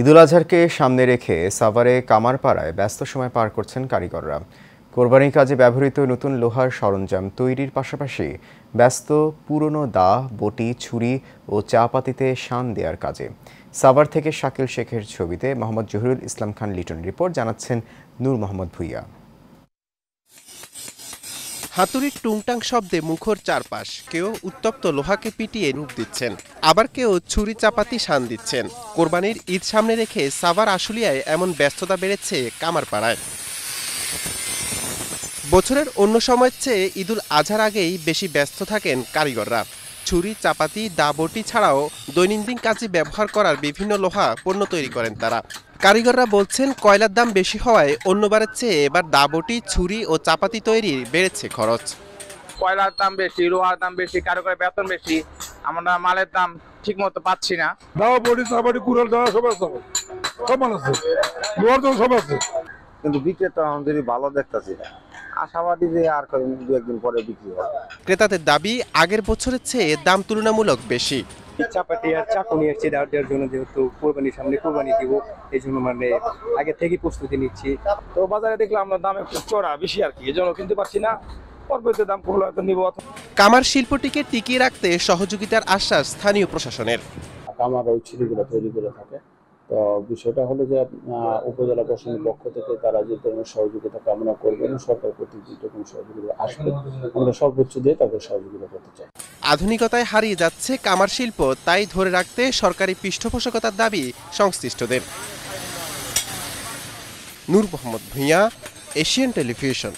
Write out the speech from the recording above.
ঈদুল আজহারকে সামনে রেখে সাভারে কামারপাড়ায় ব্যস্ত সময় পার করছেন কারিগররা। কোরবানির কাজে ব্যবহৃত নতুন লোহার সরঞ্জাম তৈরির পাশাপাশি ব্যস্ত পুরনো দা, বটি, ছুরি ও চা পাতিতে শান দেওয়ার কাজে। সাভার থেকে শাকিল শেখের ছবিতে মোহাম্মদ জহিরুল ইসলাম খান লিটন রিপোর্ট, জানাচ্ছেন নূর মোহাম্মদ ভুইয়া। হাতুড়ির টুংটাং শব্দে মুখর চারপাশ, কেউ উত্তপ্ত লোহাকে পিটিয়ে রূপ দিচ্ছেন, আবার কেউ ছুরি চাপাতি শান দিচ্ছেন। কোরবানির ঈদ সামনে রেখে সাভার আশুলিয়ায় এমন ব্যস্ততা বেড়েছে কামারপাড়ায়। বছরের অন্য সময়ের চেয়ে ঈদুল আজহার আগেই বেশি ব্যস্ত থাকেন কারিগররা। ছুরি, চাপাতি, দা, বটি ছাড়াও দৈনন্দিন কাজে ব্যবহার করার বিভিন্ন লোহা পণ্য তৈরি করেন তারা। কারিগররা বলছেন, কয়লার দাম বেশি হওয়ায় অন্যবারের চেয়ে এবার দা, বটি, ছুরি ও চাপাতি তৈরির বেড়েছে খরচ। কয়লার দাম বেশি, লোহার দাম বেশি, কারিগরের বেতন বেশি, আমরা মালের দাম ঠিক মতো পাচ্ছি না। দা, বটি, চাপাতি, কুড়াল, দা সব আছে, সব মাল আছে, লোহার দাম সব আছে। কিন্তু বিক্রেতা আমাদের ভালো দেখতেছি না, আশাবাদী যে আর দু একদিন পরে বিক্রি হবে। ক্রেতাদের দাবি, আগের বছরের চেয়ে দাম তুলনামূলক বেশি। চাপাতি আর চাকু নিয়ে এসেছি দেওয়ার জন্য, যেহেতু কোরবানির সামনে কোরবানি দিব, এই জন্য আগে থেকে প্রস্তুতি নিচ্ছি। তো বাজারে দেখলাম আমরা দাম একটু চড়া বেশি আর কি, এই জন্য কিনতে পারছি না। পরবর্তী দাম কমলে হয়তো নিব। কামার শিল্পটিকে টিকিয়ে রাখতে সহযোগিতার আশ্বাস স্থানীয় প্রশাসনের। কামার ওই ছুরিগুলো তৈরি করে থাকে। তো বিষয়টা হলো যে উপজেলা প্রশাসনের পক্ষ থেকে তারা যে ধরনের সহযোগিতা কামনা করবেন, সরকার কর্তৃক যখন সহযোগিতা আসবে আমরা সর্বোচ্চ দিয়ে তাদের সহযোগিতা করতে চাই। আধুনিকতায় হারিয়ে যাচ্ছে কামার শিল্প, তাই ধরে রাখতে সরকারি পৃষ্ঠপোষকতার দাবি সংশ্লিষ্টদের। নূর মোহাম্মদ ভুইয়া, এশিয়ান টেলিভিশন।